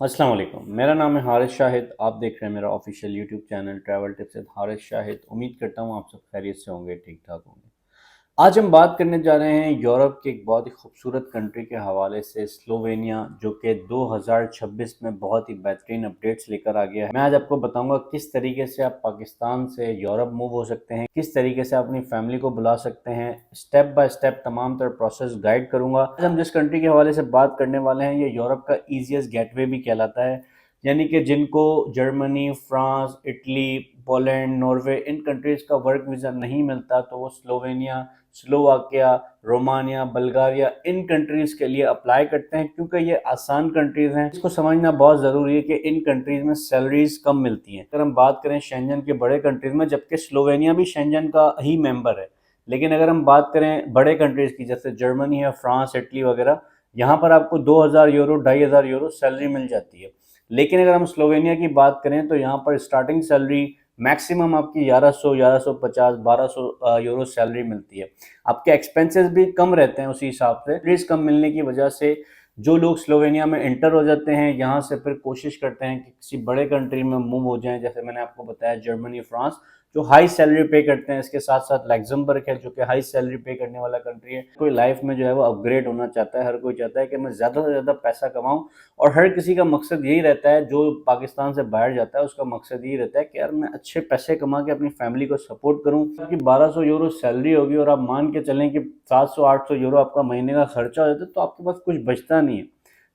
अस्सलाम वालेकुम। मेरा नाम है हारिस शाहिद। आप देख रहे हैं मेरा official YouTube channel travel tips with Haris Shahid. उम्मीद करता हूँ आप सब खैरियत से होंगे, ठीक ठाक होंगे। आज हम बात करने जा रहे हैं यूरोप के एक बहुत ही खूबसूरत कंट्री के हवाले से, स्लोवेनिया, जो कि 2026 में बहुत ही बेहतरीन अपडेट्स लेकर आ गया है। मैं आज आपको बताऊंगा किस तरीके से आप पाकिस्तान से यूरोप मूव हो सकते हैं, किस तरीके से आप अपनी फैमिली को बुला सकते हैं। स्टेप बाय स्टेप तमाम तरह प्रोसेस गाइड करूंगा। आज हम जिस कंट्री के हवाले से बात करने वाले हैं, ये यूरोप का ईजीएस्ट गेटवे भी कहलाता है। यानी कि जिनको Germany, France, Italy, Poland, Norway, इन कंट्रीज़ का वर्क वीज़ा नहीं मिलता, तो वो स्लोवेनिया, स्लोवाकिया, रोमानिया, बल्गारिया, इन कंट्रीज़ के लिए अप्लाई करते हैं, क्योंकि ये आसान कंट्रीज़ हैं। इसको समझना बहुत ज़रूरी है कि इन कंट्रीज़ में सैलरीज कम मिलती हैं। अगर हम बात करें शेंजन के बड़े कंट्रीज़ में, जबकि स्लोवेनिया भी शेंजन का ही मेंबर है, लेकिन अगर हम बात करें बड़े कंट्रीज़ की, जैसे जर्मनी है, फ्रांस, इटली वगैरह, यहाँ पर आपको 2000 यूरो, 2500 यूरो सैलरी मिल जाती है। लेकिन अगर हम स्लोवेनिया की बात करें तो यहाँ पर स्टार्टिंग सैलरी मैक्सिमम आपकी 1100, 1150, 1200 यूरो सैलरी मिलती है। आपके एक्सपेंसेस भी कम रहते हैं उसी हिसाब से। सैलरीज कम मिलने की वजह से जो लोग स्लोवेनिया में एंटर हो जाते हैं, यहाँ से फिर कोशिश करते हैं कि किसी बड़े कंट्री में मूव हो जाएं, जैसे मैंने आपको बताया जर्मनी, फ्रांस, जो हाई सैलरी पे करते हैं। इसके साथ साथ लग्जमबर्ग है, जो कि हाई सैलरी पे करने वाला कंट्री है। कोई लाइफ में जो है वो अपग्रेड होना चाहता है, हर कोई चाहता है कि मैं ज़्यादा से ज़्यादा पैसा कमाऊँ, और हर किसी का मकसद यही रहता है। जो पाकिस्तान से बाहर जाता है उसका मकसद यही रहता है कि यार मैं अच्छे पैसे कमा के अपनी फैमिली को सपोर्ट करूं। आपकी 1200 यूरो सैलरी होगी और आप मान के चलें कि 700, 800 यूरो आपका महीने का खर्चा हो जाता है, तो आपके पास कुछ बचता नहीं है।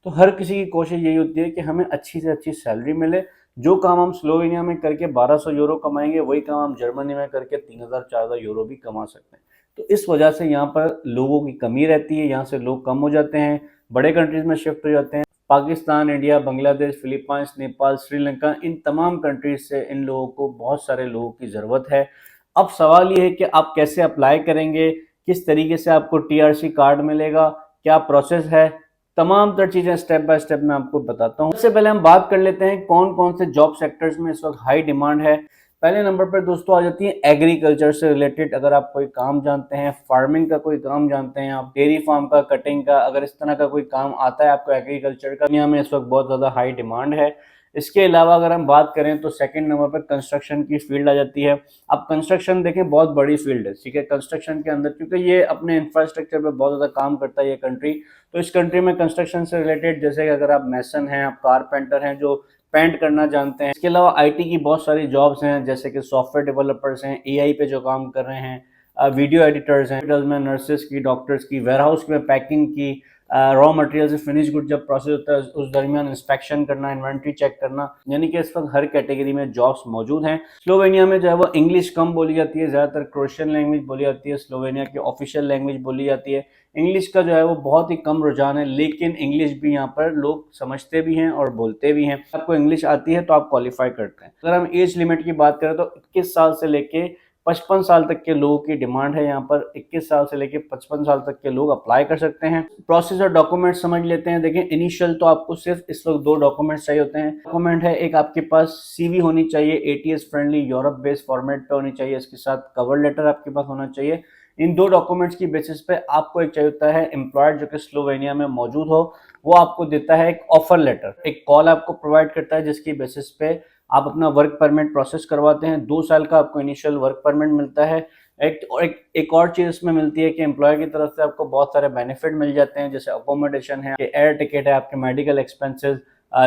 तो हर किसी की कोशिश यही होती है कि हमें अच्छी से अच्छी सैलरी मिले। जो काम हम स्लोवेनिया में करके 1200 यूरो कमाएंगे, वही काम हम जर्मनी में करके 3000, 4000 यूरो भी कमा सकते हैं। तो इस वजह से यहाँ पर लोगों की कमी रहती है, यहाँ से लोग कम हो जाते हैं, बड़े कंट्रीज में शिफ्ट हो जाते हैं। पाकिस्तान, इंडिया, बांग्लादेश, फिलीपाइंस, नेपाल, श्रीलंका, इन तमाम कंट्रीज से इन लोगों को, बहुत सारे लोगों की ज़रूरत है। अब सवाल ये है कि आप कैसे अप्लाई करेंगे, किस तरीके से आपको टीआरसी कार्ड मिलेगा, क्या प्रोसेस है, तमाम तर चीज़ें स्टेप बाय स्टेप मैं आपको बताता हूँ। सबसे पहले हम बात कर लेते हैं कौन कौन से जॉब सेक्टर्स में इस वक्त हाई डिमांड है। पहले नंबर पर दोस्तों आ जाती है एग्रीकल्चर से रिलेटेड। अगर आप कोई काम जानते हैं, फार्मिंग का कोई काम जानते हैं, आप डेयरी फार्म का, कटिंग का, अगर इस तरह का कोई काम आता है आपको एग्रीकल्चर का, दुनिया में इस वक्त बहुत ज़्यादा हाई डिमांड है। इसके अलावा अगर हम बात करें तो सेकंड नंबर पर कंस्ट्रक्शन की फील्ड आ जाती है। अब कंस्ट्रक्शन देखें, बहुत बड़ी फील्ड है, ठीक है। कंस्ट्रक्शन के अंदर, क्योंकि ये अपने इंफ्रास्ट्रक्चर पर बहुत ज़्यादा काम करता है ये कंट्री, तो इस कंट्री में कंस्ट्रक्शन से रिलेटेड, जैसे कि अगर आप मैसन हैं, आप कारपेंटर हैं जो पेंट करना जानते हैं। इसके अलावा आईटी की बहुत सारी जॉब्स हैं, जैसे कि सॉफ्टवेयर डेवलपर्स हैं, एआई पे जो काम कर रहे हैं, वीडियो एडिटर्स हैं, हॉस्पिटल्स में नर्सेस की, डॉक्टर्स की, वेयरहाउस में पैकिंग की, रॉ मटेरियल से फिनिश गुड जब प्रोसेस होता है उस दरमियान इंस्पेक्शन करना, इन्वेंट्री चेक करना, यानी कि इस वक्त हर कैटेगरी में जॉब्स मौजूद हैं। स्लोवेनिया में जो है वो इंग्लिश कम बोली जाती है, ज़्यादातर क्रोएशियन लैंग्वेज बोली जाती है, स्लोवेनिया की ऑफिशियल लैंग्वेज बोली जाती है। इंग्लिश का जो है वो बहुत ही कम रुझान है, लेकिन इंग्लिश भी यहाँ पर लोग समझते भी हैं और बोलते भी हैं। आपको इंग्लिश आती है तो आप क्वालिफाई करते हैं। अगर हम एज लिमिट की बात करें तो 21 साल से लेके 55 साल तक के लोगों की डिमांड है यहाँ पर। 21 साल से लेके 55 साल तक के लोग अप्लाई कर सकते हैं। प्रोसेस और डॉक्यूमेंट समझ लेते हैं। देखें, इनिशियल तो आपको सिर्फ इस वक्त दो डॉक्यूमेंट्स चाहिए होते हैं। डॉक्यूमेंट है, एक आपके पास सीवी होनी चाहिए, ATS friendly Europe based format पे होनी चाहिए। इसके साथ कवर लेटर आपके पास होना चाहिए। इन दो डॉक्यूमेंट्स की बेसिस पे आपको एक चाहिए होता है एम्प्लॉयर जो कि स्लोवेनिया में मौजूद हो। वो आपको देता है एक ऑफर लेटर, एक कॉल आपको प्रोवाइड करता है, जिसकी बेसिस पे आप अपना वर्क परमिट प्रोसेस करवाते हैं। 2 साल का आपको इनिशियल वर्क परमिट मिलता है। एक और चीज़ इसमें मिलती है कि एम्प्लॉयर की तरफ से आपको बहुत सारे बेनिफिट मिल जाते हैं, जैसे अकोमोडेशन है, एयर टिकट है, आपके मेडिकल एक्सपेंसेस,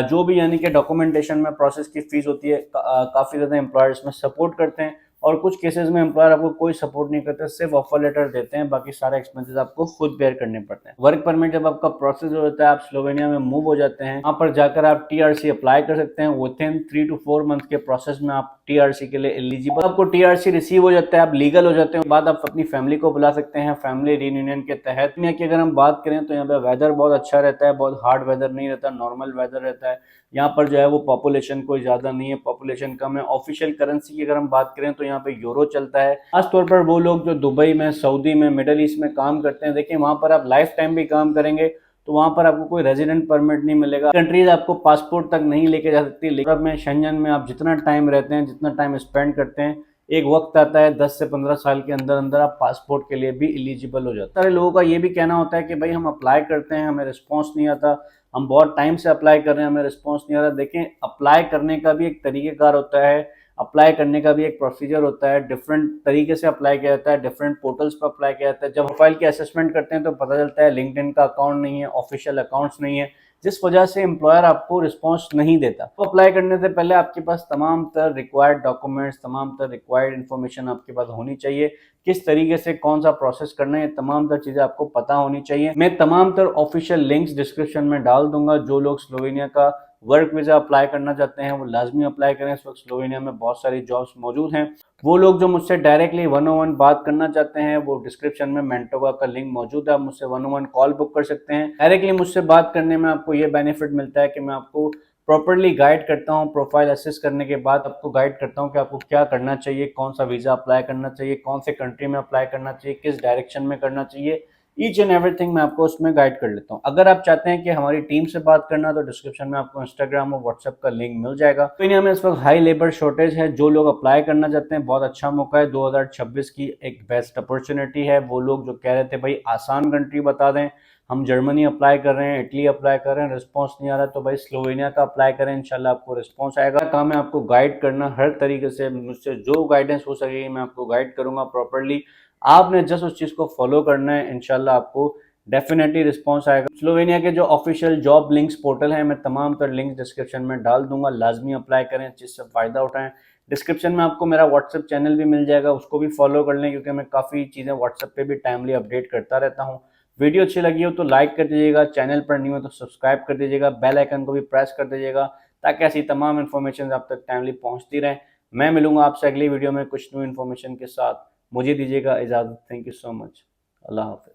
जो भी यानी कि डॉक्यूमेंटेशन में प्रोसेस की फीस होती है, काफ़ी ज़्यादा एम्प्लॉयर इसमें सपोर्ट करते हैं। और कुछ केसेस में एम्प्लॉयर आपको कोई सपोर्ट नहीं करते, सिर्फ ऑफर लेटर देते हैं, बाकी सारे एक्सपेंसेस आपको खुद बेयर करने पड़ते हैं। वर्क परमिट जब आपका प्रोसेस हो जाता है, आप स्लोवेनिया में मूव हो जाते हैं, वहाँ पर जाकर आप टीआरसी अप्लाई कर सकते हैं। विथिन 3 to 4 मंथ के प्रोसेस में आप टीआरसी के लिए एलिजिबल, आपको टीआरसी रिसीव हो जाता है, आप लीगल हो जाते हैं। बाद आप अपनी फैमिली को बुला सकते हैं फैमिली रीयूनियन के तहत। दुनिया की अगर हम बात करें तो यहाँ पे वेदर बहुत अच्छा रहता है, बहुत हार्ड वेदर नहीं रहता, नॉर्मल वेदर रहता है। यहाँ पर जो है वो पॉपुलेशन कोई ज़्यादा नहीं है, पॉपुलेशन कम है। ऑफिशियल करेंसी की अगर हम बात करें तो यहाँ पे यूरो चलता है। खासतौर पर वो लोग जो दुबई में, सऊदी में, मिडल ईस्ट में काम करते हैं, देखिए वहाँ पर आप लाइफ टाइम भी काम करेंगे तो वहाँ पर आपको कोई रेजिडेंट परमिट नहीं मिलेगा। कंट्रीज आपको पासपोर्ट तक नहीं लेके जा सकती, लेकिन में शेंजन में आप जितना टाइम रहते हैं, जितना टाइम स्पेंड करते हैं, एक वक्त आता है 10 से 15 साल के अंदर अंदर आप पासपोर्ट के लिए भी एलिजिबल हो जाते हैं। सारे लोगों का ये भी कहना होता है कि भाई हम अप्लाई करते हैं, हमें रिस्पॉन्स नहीं आता, हम बहुत टाइम से अप्लाई कर रहे हैं, हमें रिस्पॉन्स नहीं आ रहा। देखें, अप्लाई करने का भी एक तरीक़ेकार होता है, अप्लाई करने का भी एक प्रोसीजर होता है, डिफरेंट तरीके से अप्लाई किया जाता है, डिफरेंट पोर्टल्स पर अप्लाई किया जाता है। जब प्रोफाइल की असेसमेंट करते हैं तो पता चलता है लिंक्डइन का अकाउंट नहीं है, ऑफिशियल अकाउंट्स नहीं है, जिस वजह से एम्प्लॉयर आपको रिस्पॉन्स नहीं देता। तो अप्लाई करने से पहले आपके पास तमाम तरह रिक्वायर्ड डॉक्यूमेंट्स, तमाम तरह रिक्वायर्ड इन्फॉर्मेशन आपके पास होनी चाहिए। किस तरीके से कौन सा प्रोसेस करना है, तमाम तरह चीज़ें आपको पता होनी चाहिए। मैं तमाम तरह ऑफिशियल लिंक्स डिस्क्रिप्शन में डाल दूंगा। जो लोग स्लोवेनिया का वर्क वीज़ा अप्लाई करना चाहते हैं वो लाजमी अप्लाई करें। इस वक्त स्लोवेनिया में बहुत सारी जॉब्स मौजूद हैं। वो लोग जो मुझसे डायरेक्टली 1-on-1 बात करना चाहते हैं, वो डिस्क्रिप्शन में मेंटोवा का लिंक मौजूद है, आप मुझसे 1-on-1 कॉल बुक कर सकते हैं। डायरेक्टली मुझसे बात करने में आपको ये बेनिफिट मिलता है कि मैं आपको प्रॉपर्ली गाइड करता हूँ। प्रोफाइल असेस करने के बाद आपको गाइड करता हूँ कि आपको क्या करना चाहिए, कौन सा वीज़ा अप्लाई करना चाहिए, कौन से कंट्री में अप्लाई करना चाहिए, किस डायरेक्शन में करना चाहिए। ईच एंड एवरीथिंग मैं आपको उसमें गाइड कर लेता हूँ। अगर आप चाहते हैं कि हमारी टीम से बात करना, तो डिस्क्रिप्शन में आपको इंस्टाग्राम और व्हाट्सएप का लिंक मिल जाएगा। तो इंडिया में इस वक्त हाई लेबर शॉर्टेज है। जो लोग अप्लाई करना चाहते हैं, बहुत अच्छा मौका है। 2026 की एक बेस्ट अपॉर्चुनिटी है। वो लोग जो कह रहे थे भाई आसान कंट्री बता दें, हम जर्मनी अप्लाई कर रहे हैं, इटली अप्लाई कर रहे हैं, रिस्पॉन्स नहीं आ रहा, तो भाई स्लोवेनिया का अप्लाई करें, इंशाल्लाह आपको रिस्पॉन्स आएगा। काम है आपको गाइड करना हर तरीके से। मुझसे जो गाइडेंस हो सकेगी मैं आपको गाइड करूंगा प्रॉपर्ली। आपने जस्ट उस चीज़ को फॉलो करना है, इंशाल्लाह आपको डेफिनेटली रिस्पॉन्स आएगा। स्लोवेनिया के जो ऑफिशियल जॉब लिंक्स पोर्टल है, मैं तमाम तर लिंक्स डिस्क्रिप्शन में डाल दूंगा। लाजमी अप्लाई करें, जिससे फ़ायदा उठाएं। डिस्क्रिप्शन में आपको मेरा व्हाट्सएप चैनल भी मिल जाएगा, उसको भी फॉलो कर लें, क्योंकि मैं काफ़ी चीज़ें व्हाट्सएप पे भी टाइमली अपडेट करता रहता हूँ। वीडियो अच्छी लगी हो तो लाइक कर दीजिएगा, चैनल पर नहीं हो तो सब्सक्राइब कर दीजिएगा, बेल आइकन को भी प्रेस कर दीजिएगा, ताकि ऐसी तमाम इन्फॉर्मेशन आप तक टाइमली पहुँचती रहें। मैं मिलूंगा आपसे अगली वीडियो में कुछ न्यू इन्फॉर्मेशन के साथ। मुझे दीजिएगा इजाज़त। Thank you so much. अल्लाह हाफ़िज़।